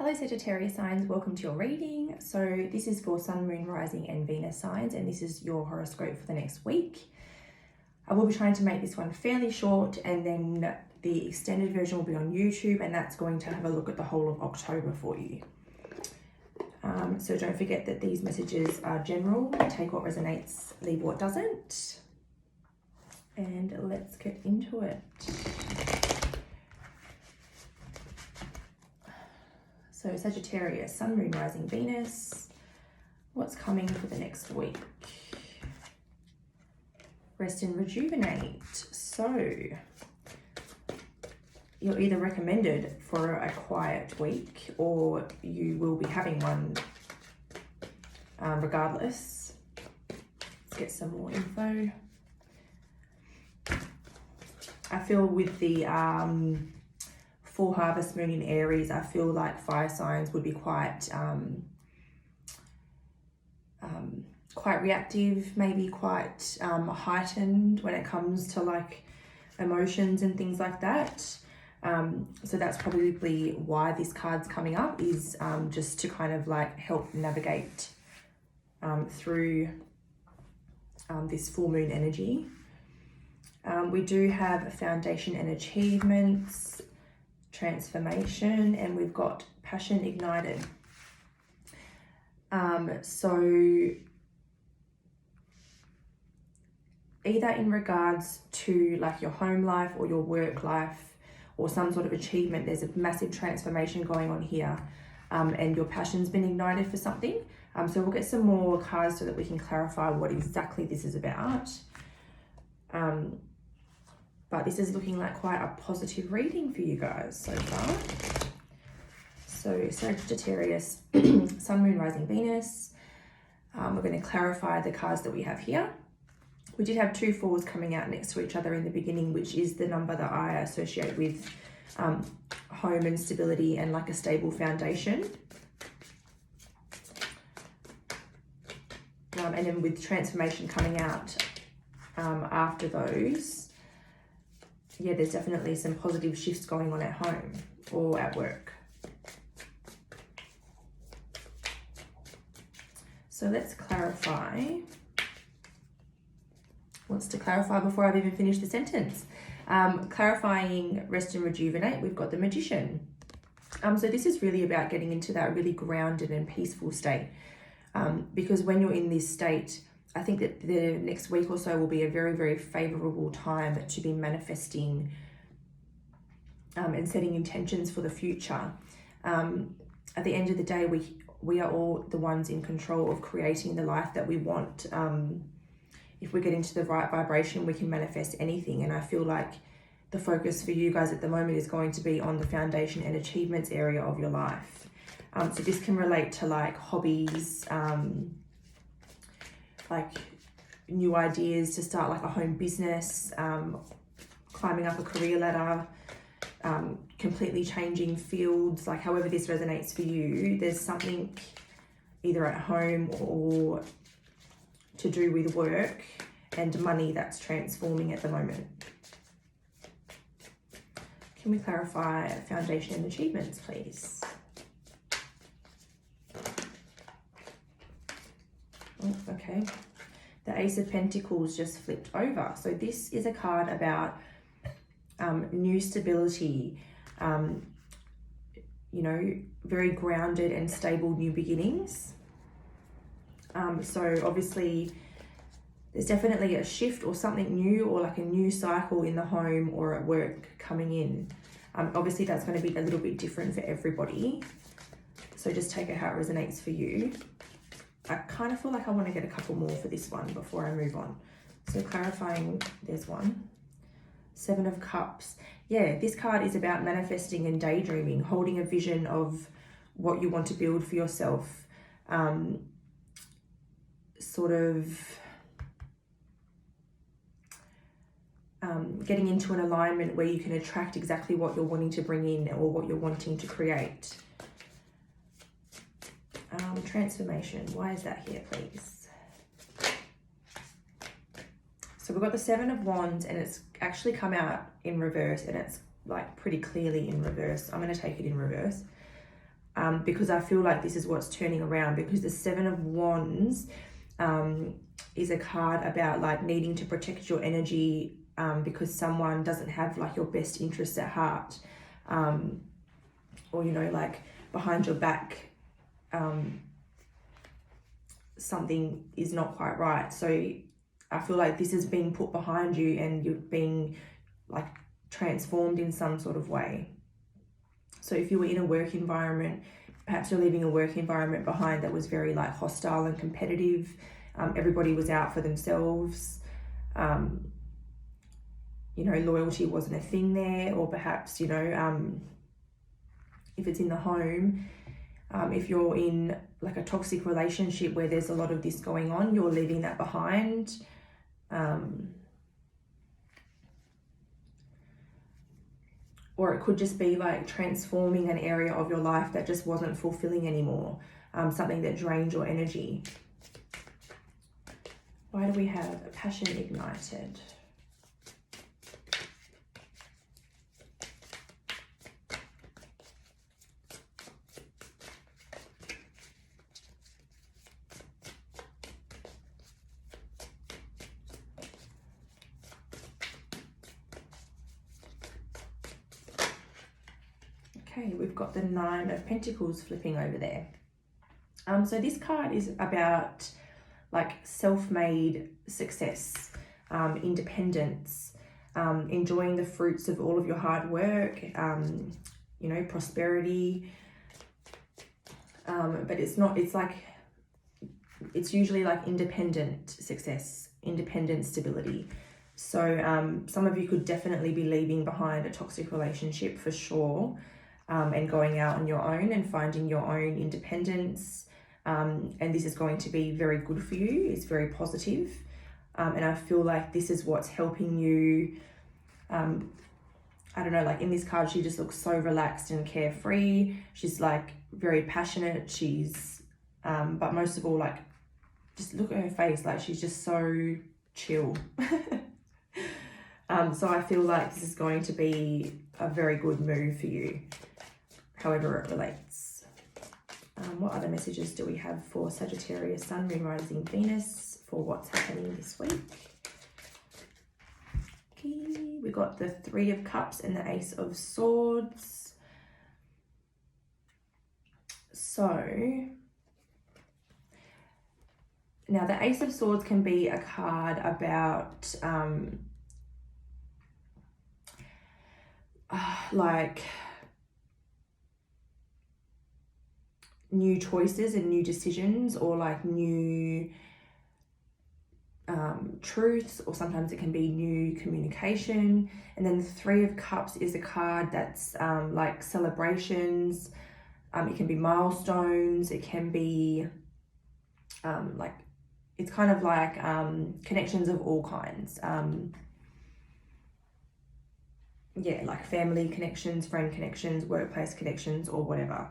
Hello Sagittarius signs, welcome to your reading. So this is for Sun, Moon, Rising and Venus signs, and this is your horoscope for the next week. I will be trying to make this one fairly short, and then the extended version will be on YouTube, and that's going to have a look at the whole of October for you. So don't forget that these messages are general. Take what resonates, leave what doesn't. And let's get into it. So Sagittarius, Sun, Moon, Rising, Venus. What's coming for the next week? Rest and rejuvenate. So you're either recommended for a quiet week or you will be having one regardless. Let's get some more info. I feel with the full harvest moon in Aries, I feel like fire signs would be quite reactive, maybe quite heightened when it comes to like emotions and things like that. So that's probably why this card's coming up, is just to kind of like help navigate through this full moon energy. We do have foundation and achievements, transformation, and we've got passion ignited. So either in regards to like your home life or your work life or some sort of achievement, there's a massive transformation going on here, and your passion's been ignited for something. So we'll get some more cards so that we can clarify what exactly this is about. But this is looking like quite a positive reading for you guys so far. So Sagittarius, Sun, Moon, Rising, Venus. We're going to clarify the cards that we have here. We did have 2 4s coming out next to each other in the beginning, which is the number that I associate with home and stability and like a stable foundation. And then with transformation coming out after those, yeah, there's definitely some positive shifts going on at home or at work. So let's clarify. Wants to clarify before I've even finished the sentence. Clarifying rest and rejuvenate, we've got the Magician. So this is really about getting into that really grounded and peaceful state. Because when you're in this state, I think that the next week or so will be a very, very favorable time to be manifesting and setting intentions for the future. At the end of the day, we are all the ones in control of creating the life that we want. If we get into the right vibration, we can manifest anything. And I feel like the focus for you guys at the moment is going to be on the foundation and achievements area of your life. So this can relate to like hobbies, like new ideas to start like a home business, climbing up a career ladder, completely changing fields, like however this resonates for you. There's something either at home or to do with work and money that's transforming at the moment. Can we clarify foundation and achievements, please? Oh, okay. The Ace of Pentacles just flipped over. So this is a card about new stability, you know, very grounded and stable new beginnings. So obviously there's definitely a shift or something new, or like a new cycle in the home or at work coming in. Obviously that's going to be a little bit different for everybody. So just take it how it resonates for you. I kind of feel like I want to get a couple more for this one before I move on. So clarifying, there's one. 7 of Cups. Yeah, this card is about manifesting and daydreaming, holding a vision of what you want to build for yourself. Sort of getting into an alignment where you can attract exactly what you're wanting to bring in or what you're wanting to create. Transformation, why is that here, please? So we've got the 7 of Wands, and it's actually come out in reverse, and it's like pretty clearly in reverse. I'm going to take it in reverse. because I feel like this is what's turning around, because the Seven of Wands is a card about like needing to protect your energy because someone doesn't have like your best interests at heart, or, you know, like behind your back, something is not quite right. So I feel like this is being put behind you and you're being like transformed in some sort of way. So if you were in a work environment, perhaps you're leaving a work environment behind that was very like hostile and competitive. Everybody was out for themselves. You know, loyalty wasn't a thing there. Or perhaps, you know, if it's in the home, if you're in like a toxic relationship where there's a lot of this going on, you're leaving that behind. Or it could just be like transforming an area of your life that just wasn't fulfilling anymore, something that drained your energy. Why do we have a passion ignited? Okay, we've got the Nine of Pentacles flipping over there. So this card is about like self-made success, independence, enjoying the fruits of all of your hard work, you know, prosperity. But it's not, it's like, it's usually like independent success, independent stability. So some of you could definitely be leaving behind a toxic relationship for sure, and going out on your own and finding your own independence. And this is going to be very good for you. It's very positive. And I feel like this is what's helping you. I don't know, like in this card, she just looks so relaxed and carefree. She's like very passionate. She's, but most of all, like, just look at her face. Like she's just so chill. So I feel like this is going to be a very good move for you, however it relates. What other messages do we have for Sagittarius, Sun, Moon, Rising, Venus for what's happening this week? Okay, we got the Three of Cups and the Ace of Swords. So now the Ace of Swords can be a card about like new choices and new decisions, or like new truths, or sometimes it can be new communication. And then the Three of Cups is a card that's like celebrations. It can be milestones. It can be like, it's kind of like connections of all kinds. Yeah, like family connections, friend connections, workplace connections, or whatever.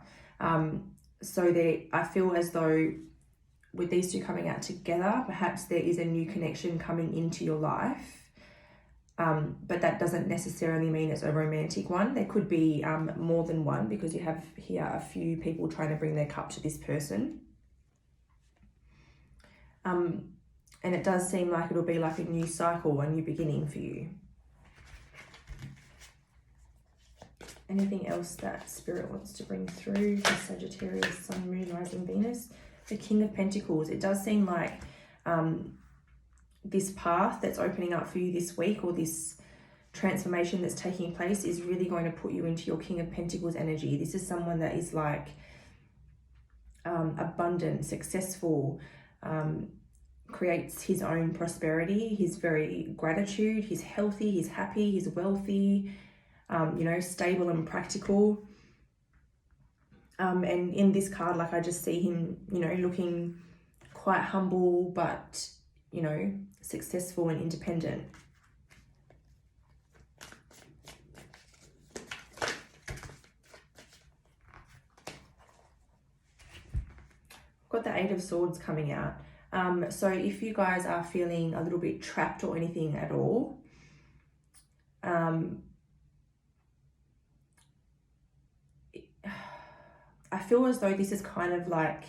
So I feel as though with these two coming out together, perhaps there is a new connection coming into your life. But that doesn't necessarily mean it's a romantic one. There could be more than one, because you have here a few people trying to bring their cup to this person. And it does seem like it'll be like a new cycle, a new beginning for you. Anything else that Spirit wants to bring through for Sagittarius, Sun, Moon, Rising, Venus? The King of Pentacles. It does seem like this path that's opening up for you this week, or this transformation that's taking place, is really going to put you into your King of Pentacles energy. This is someone that is like abundant, successful, creates his own prosperity. He's very gratitude. He's healthy. He's happy. He's wealthy. You know, stable and practical. And in this card, like, I just see him, you know, looking quite humble, but, you know, successful and independent. Got the Eight of Swords coming out. So if you guys are feeling a little bit trapped or anything at all, I I feel as though this is kind of like,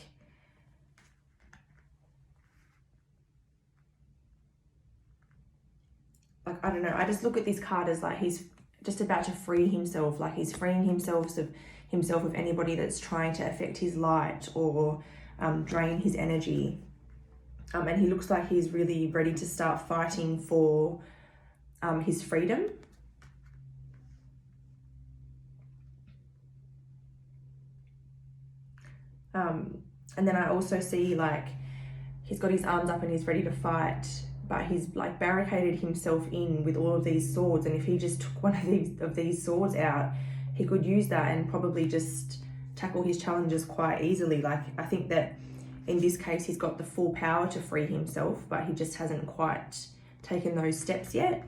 I don't know, I just look at this card as like he's just about to free himself, like he's freeing himself of anybody that's trying to affect his light or drain his energy. And he looks like he's really ready to start fighting for his freedom. And then I also see like he's got his arms up and he's ready to fight, but he's like barricaded himself in with all of these swords. And if he just took one of these swords out, he could use that and probably just tackle his challenges quite easily. Like, I think that in this case, he's got the full power to free himself, but he just hasn't quite taken those steps yet.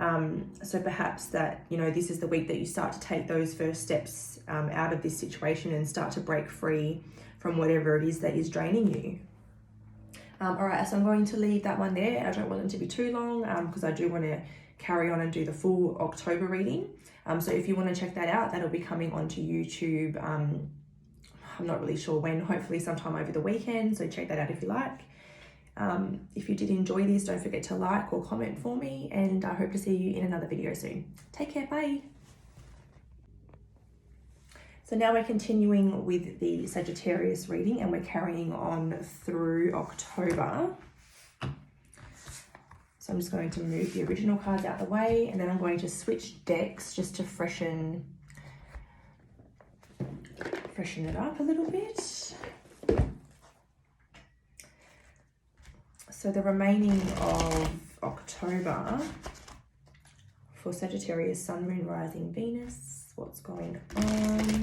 So perhaps that, you know, this is the week that you start to take those first steps out of this situation and start to break free from whatever it is that is draining you. All right, so I'm going to leave that one there. I don't want them to be too long because I do want to carry on and do the full October reading. So if you want to check that out, that'll be coming onto YouTube. I'm not really sure when, hopefully sometime over the weekend. So check that out if you like. If you did enjoy this, don't forget to like or comment for me, and I hope to see you in another video soon. Take care, bye. So now we're continuing with the Sagittarius reading, and we're carrying on through October. So I'm just going to move the original cards out of the way, and then I'm going to switch decks just to freshen it up a little bit. So the remaining of October for Sagittarius, Sun, Moon, Rising, Venus, what's going on?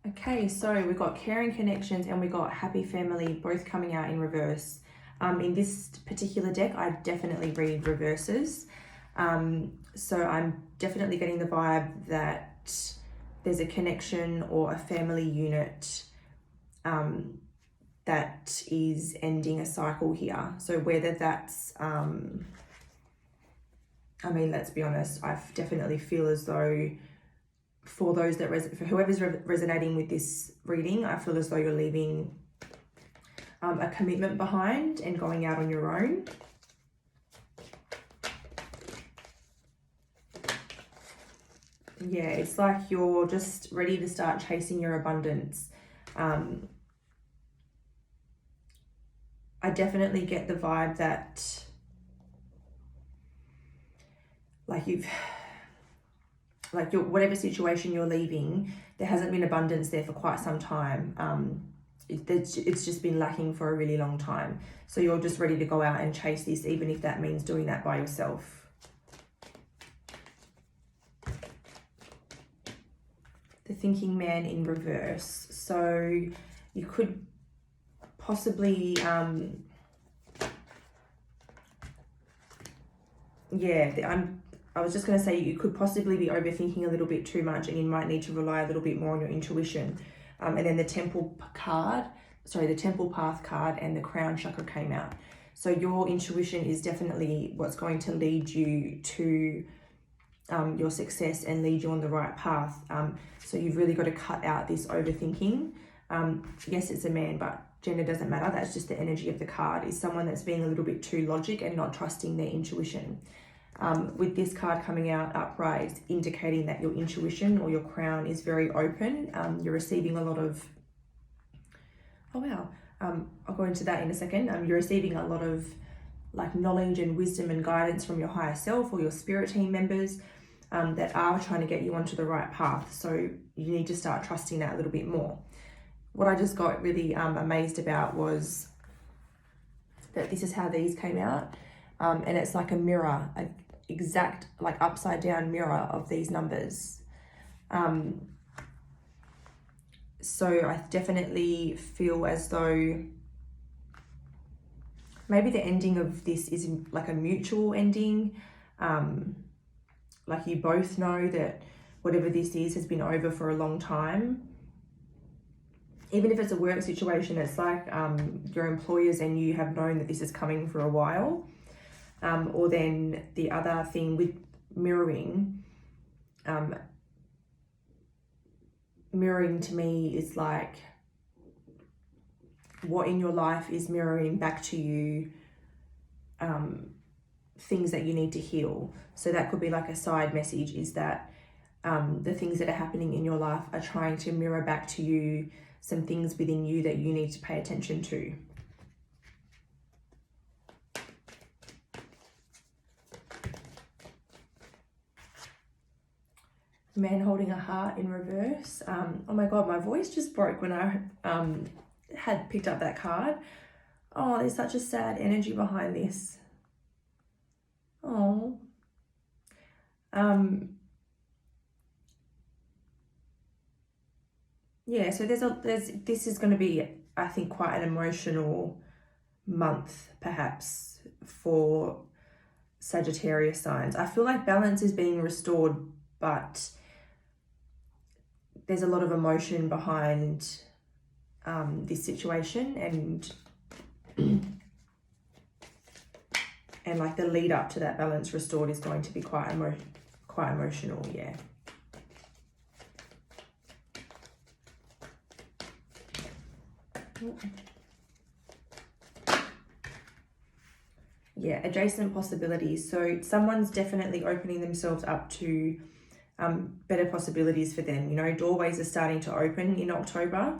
Okay, so we've got caring connections and we got happy family both coming out in reverse. In this particular deck, I definitely read reverses. So I'm definitely getting the vibe that there's a connection or a family unit that is ending a cycle here. So whether that's, I mean, let's be honest, I definitely feel as though for those that, for whoever's resonating with this reading, I feel as though you're leaving a commitment behind and going out on your own. Yeah, it's like you're just ready to start chasing your abundance. I definitely get the vibe that whatever situation you're leaving, there hasn't been abundance there for quite some time. It's just been lacking for a really long time. So you're just ready to go out and chase this, even if that means doing that by yourself. The thinking man in reverse. So you could possibly, I was just going to say you could possibly be overthinking a little bit too much, and you might need to rely a little bit more on your intuition. And then the Temple Path card and the Crown Chakra came out. So your intuition is definitely what's going to lead you to your success and lead you on the right path. So you've really got to cut out this overthinking. Yes, it's a man, but gender doesn't matter. That's just the energy of the card, is someone that's being a little bit too logic and not trusting their intuition. With this card coming out upright, it's indicating that your intuition or your crown is very open. You're receiving a lot of, I'll go into that in a second. You're receiving a lot of like knowledge and wisdom and guidance from your higher self or your spirit team members that are trying to get you onto the right path. So you need to start trusting that a little bit more. What I just got really amazed about was that this is how these came out. And it's like a mirror, an exact like upside down mirror of these numbers. So I definitely feel as though Maybe the ending of this is like a mutual ending. Like you both know that whatever this is has been over for a long time. Even if it's a work situation, it's like your employers and you have known that this is coming for a while. Or then the other thing with mirroring, mirroring to me is like what in your life is mirroring back to you, things that you need to heal. So that could be like a side message, is that the things that are happening in your life are trying to mirror back to you some things within you that you need to pay attention to. Man holding a heart in reverse. Oh my God, my voice just broke when I had picked up that card. Oh, there's such a sad energy behind this. Oh. Yeah, so this is going to be, I think, quite an emotional month, perhaps, for Sagittarius signs. I feel like balance is being restored, but there's a lot of emotion behind this situation, and like the lead up to that balance restored is going to be quite emotional, yeah. Yeah, adjacent possibilities. So someone's definitely opening themselves up to better possibilities for them. You know, doorways are starting to open in October.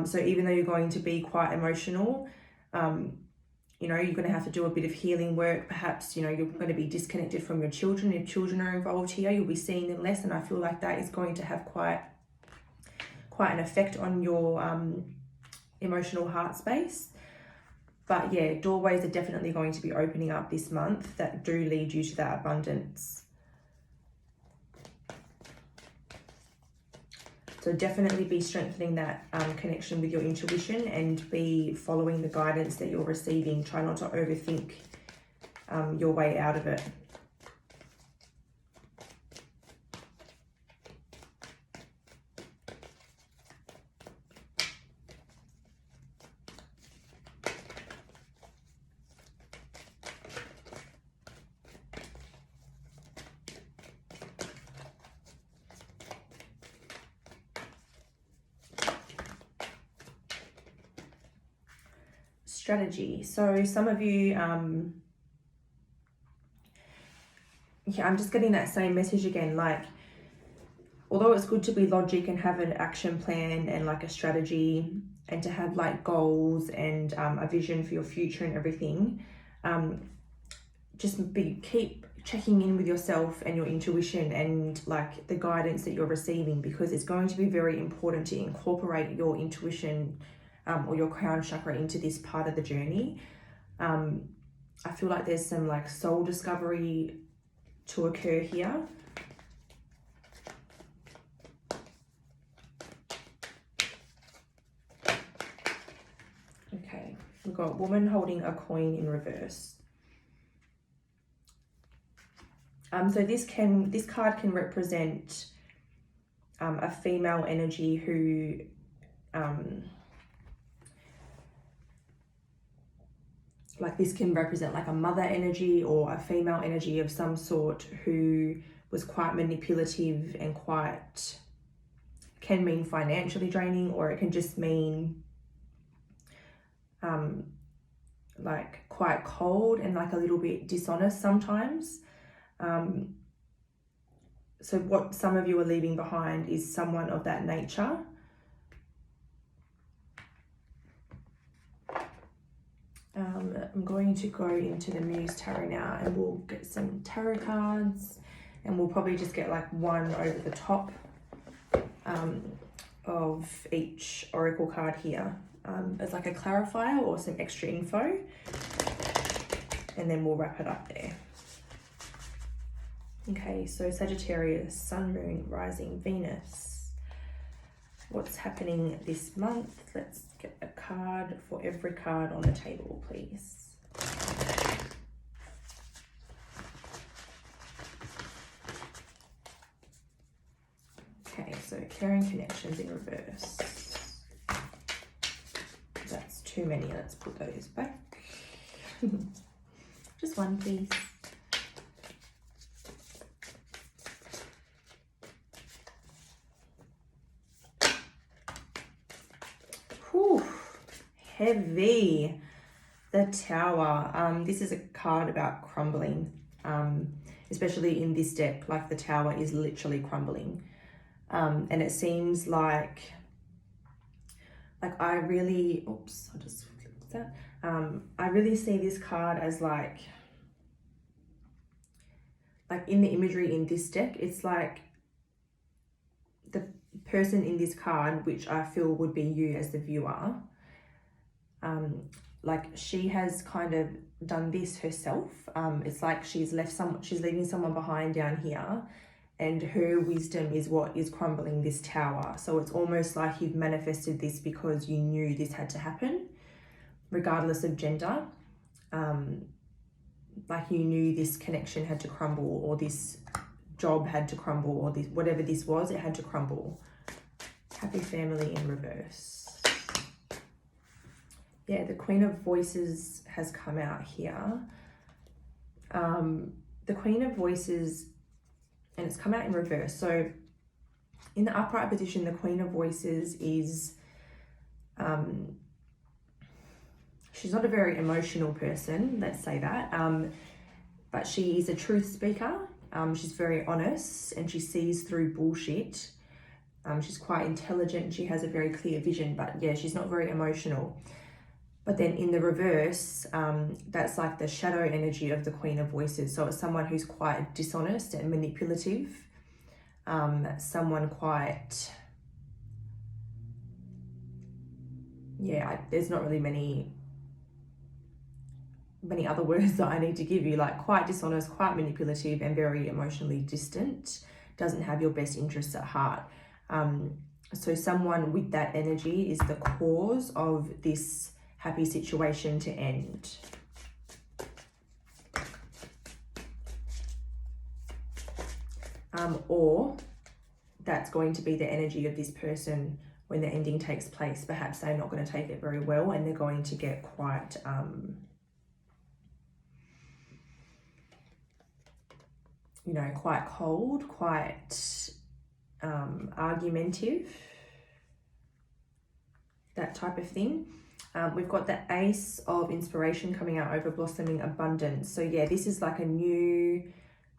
So even though you're going to be quite emotional, you know, you're going to have to do a bit of healing work. Perhaps, you know, you're going to be disconnected from your children. If children are involved here, you'll be seeing them less. And I feel like that is going to have quite an effect on your emotional heart space. But yeah, doorways are definitely going to be opening up this month that do lead you to that abundance. So definitely be strengthening that connection with your intuition and be following the guidance that you're receiving. Try not to overthink your way out of it. Strategy. So some of you, yeah, I'm just getting that same message again. Like, although it's good to be logic and have an action plan and like a strategy and to have like goals and a vision for your future and everything, just keep checking in with yourself and your intuition and like the guidance that you're receiving, because it's going to be very important to incorporate your intuition or your crown chakra into this part of the journey. I feel like there's some like soul discovery to occur here. Okay, we've got woman holding a coin in reverse. So this card can represent a female energy who like this can represent like a mother energy or a female energy of some sort who was quite manipulative and can mean financially draining, or it can just mean like quite cold and like a little bit dishonest sometimes. So what some of you are leaving behind is someone of that nature. I'm going to go into the Muse Tarot now and we'll get some tarot cards, and we'll probably just get like one over the top of each oracle card here as like a clarifier or some extra info, and then we'll wrap it up there. Okay, so Sagittarius, Sun, Moon, Rising, Venus. What's happening this month? Let's get a card for every card on the table, please. so caring connections in reverse. That's too many. Let's put those back. Just one, please. Whew, heavy. The Tower. This is a card about crumbling, especially in this deck. Like the Tower is literally crumbling, and it seems like I really, oops, I'll just flipped that. I really see this card as like in the imagery in this deck, it's like the person in this card, which I feel would be you as the viewer, like she has kind of done this herself. It's like she's leaving someone behind down here, and her wisdom is what is crumbling this tower. So it's almost like you've manifested this because you knew this had to happen, regardless of gender. Like you knew this connection had to crumble, or this job had to crumble, or this, whatever this was, it had to crumble. Happy family in reverse. Yeah, the Queen of Voices has come out here. The Queen of Voices, and it's come out in reverse. So in the upright position, the Queen of Voices is, she's not a very emotional person, let's say that, but she is a truth speaker. She's very honest and she sees through bullshit. She's quite intelligent. She has a very clear vision, but yeah, she's not very emotional. But then in the reverse, that's like the shadow energy of the Queen of Voices. So it's someone who's quite dishonest and manipulative. Someone quite, yeah, there's not really many other words that I need to give you, like quite dishonest, quite manipulative, and very emotionally distant, doesn't have your best interests at heart. So someone with that energy is the cause of this happy situation to end. Or that's going to be the energy of this person when the ending takes place. Perhaps they're not going to take it very well and they're going to get quite you know, quite cold, quite argumentative, that type of thing. We've got the Ace of Inspiration coming out over blossoming abundance. So yeah, this is like a new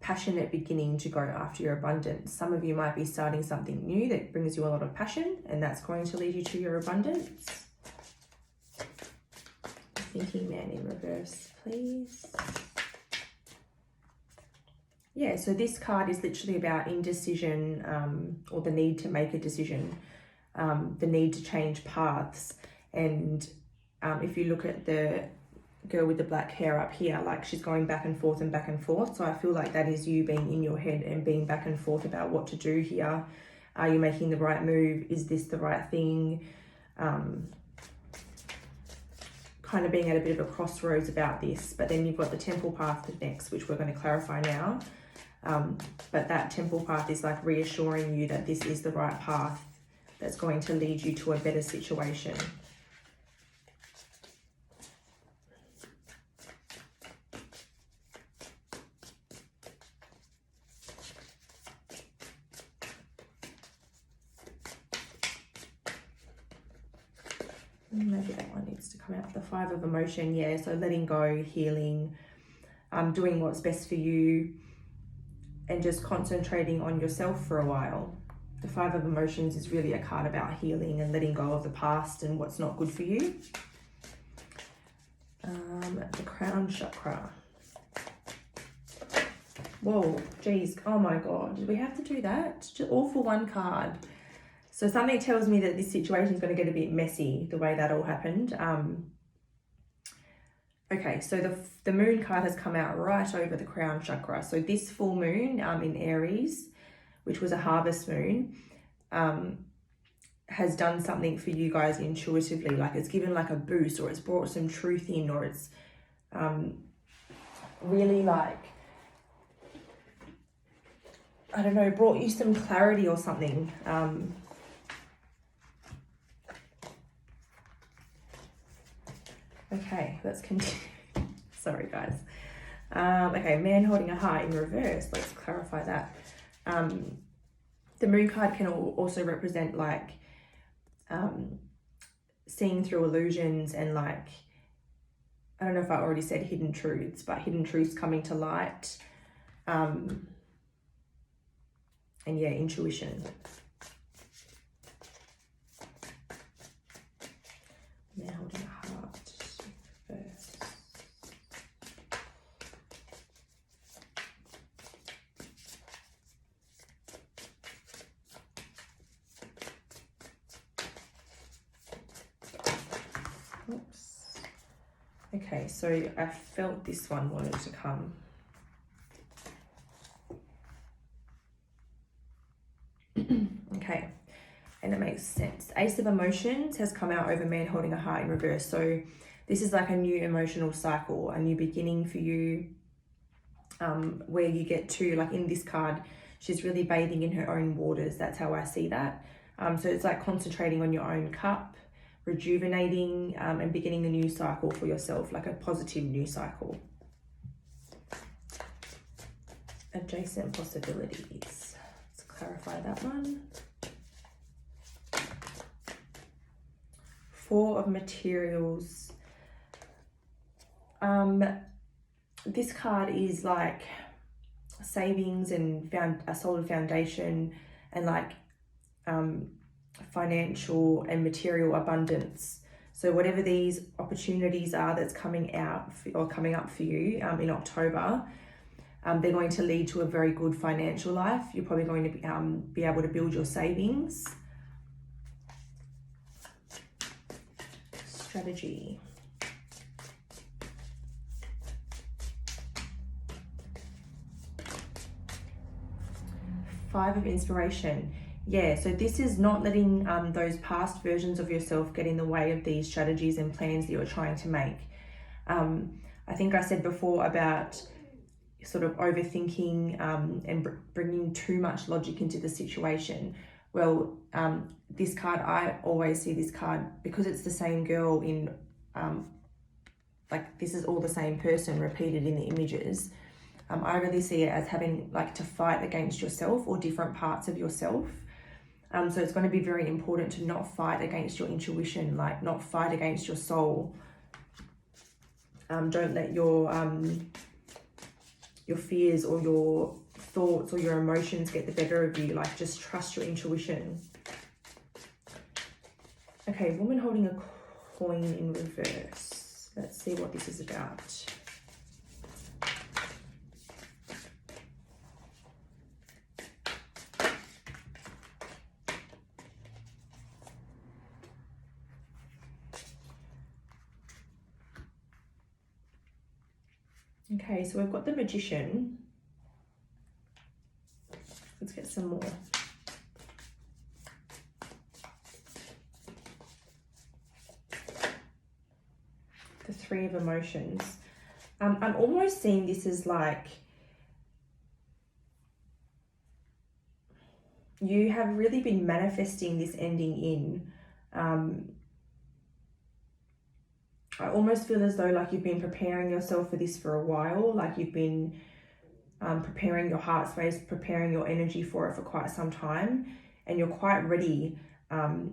passionate beginning to go after your abundance. Some of you might be starting something new that brings you a lot of passion, and that's going to lead you to your abundance. Thinking Man in reverse, please. Yeah, so this card is literally about indecision, or the need to make a decision, the need to change paths. And if you look at the girl with the black hair up here, like she's going back and forth and back and forth. So I feel like that is you being in your head and being back and forth about what to do here. Are you making the right move? Is this the right thing? Kind of being at a bit of a crossroads about this. But then you've got the Temple path next, which we're going to clarify now. But that Temple path is like reassuring you that this is the right path that's going to lead you to a better situation. Maybe that one needs to come out. The Five of Emotion, yeah, so letting go, healing, doing what's best for you, and just concentrating on yourself for a while. The Five of Emotions is really a card about healing and letting go of the past and what's not good for you. The Crown Chakra. Whoa, geez, oh my God, did we have to do that? Just all for one card. So something tells me that this situation is going to get a bit messy, the way that all happened. Okay, so the Moon card has come out right over the Crown Chakra. So this full moon in Aries, which was a harvest moon, has done something for you guys intuitively. Like it's given like a boost, or it's brought some truth in, or it's really like, I don't know, brought you some clarity or something. Okay, let's continue. Sorry, guys. Okay, man holding a heart in reverse. Let's clarify that. The moon card can also represent like seeing through illusions and like, I don't know if I already said hidden truths, but hidden truths coming to light. And yeah, intuition. Man holding a heart first. Oops. Okay, so I felt this one wanted to come. Okay, and it makes sense. Ace of Emotions has come out over man holding a heart in reverse. So this is like a new emotional cycle, a new beginning for you, where you get to, like in this card, she's really bathing in her own waters. That's how I see that. So it's like concentrating on your own cup, rejuvenating, and beginning a new cycle for yourself, like a positive new cycle. Adjacent possibilities. Let's clarify that one. Four of Materials. This card is like savings and a solid foundation and like financial and material abundance. So whatever these opportunities are that's coming out or coming up for you in October, they're going to lead to a very good financial life. You're probably going to be able to build your savings. Strategy. Five of Inspiration. Yeah, so this is not letting those past versions of yourself get in the way of these strategies and plans that you're trying to make. I think I said before about sort of overthinking and bringing too much logic into the situation. Well, this card, I always see this card because it's the same girl in, like this is all the same person repeated in the images. I really see it as having like to fight against yourself or different parts of yourself. So it's going to be very important to not fight against your intuition, like not fight against your soul. Don't let your fears or your thoughts or your emotions get the better of you. Like just trust your intuition. Okay, woman holding a coin in reverse. Let's see what this is about. Okay, so we've got the Magician. Let's get some more. The Three of Emotions. I'm almost seeing this as like you have really been manifesting this ending in. I almost feel as though like you've been preparing yourself for this for a while, like you've been preparing your heart space, preparing your energy for it for quite some time, and you're quite ready for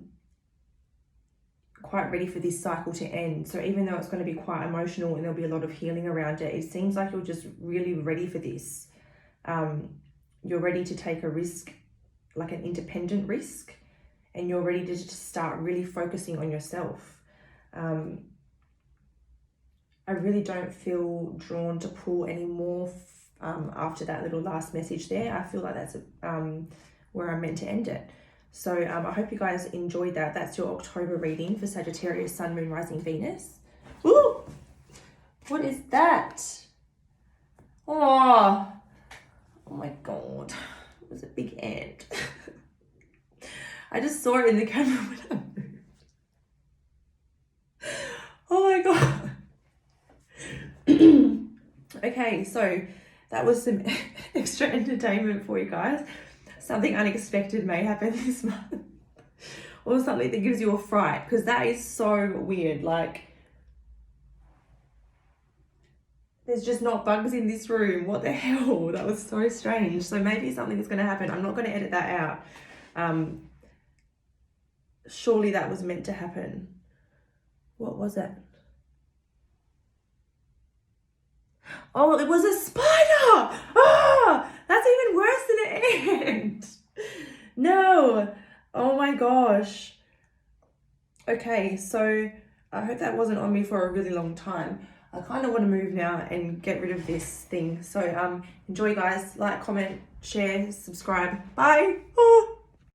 this cycle to end. So even though it's going to be quite emotional and there'll be a lot of healing around it, it seems like you're just really ready for this. You're ready to take a risk, like an independent risk, and you're ready to just start really focusing on yourself. I really don't feel drawn to pull any more after that little last message there. I feel like that's where I'm meant to end it. So I hope you guys enjoyed that. That's your October reading for Sagittarius, Sun, Moon, Rising, Venus. Ooh! What is that? Oh my God. It was a big ant. I just saw it in the camera when I moved. Oh my God. Okay, so that was some extra entertainment for you guys. Something unexpected may happen this month. Or something that gives you a fright, because that is so weird. Like, there's just not bugs in this room. What the hell? That was so strange. So maybe something's going to happen. I'm not going to edit that out. Surely that was meant to happen. What was it? Oh, it was a spider! Ah, that's even worse than an ant. No. Oh my gosh. Okay, so I hope that wasn't on me for a really long time. I kind of want to move now and get rid of this thing. So enjoy, guys. Like, comment, share, subscribe. Bye. Oh.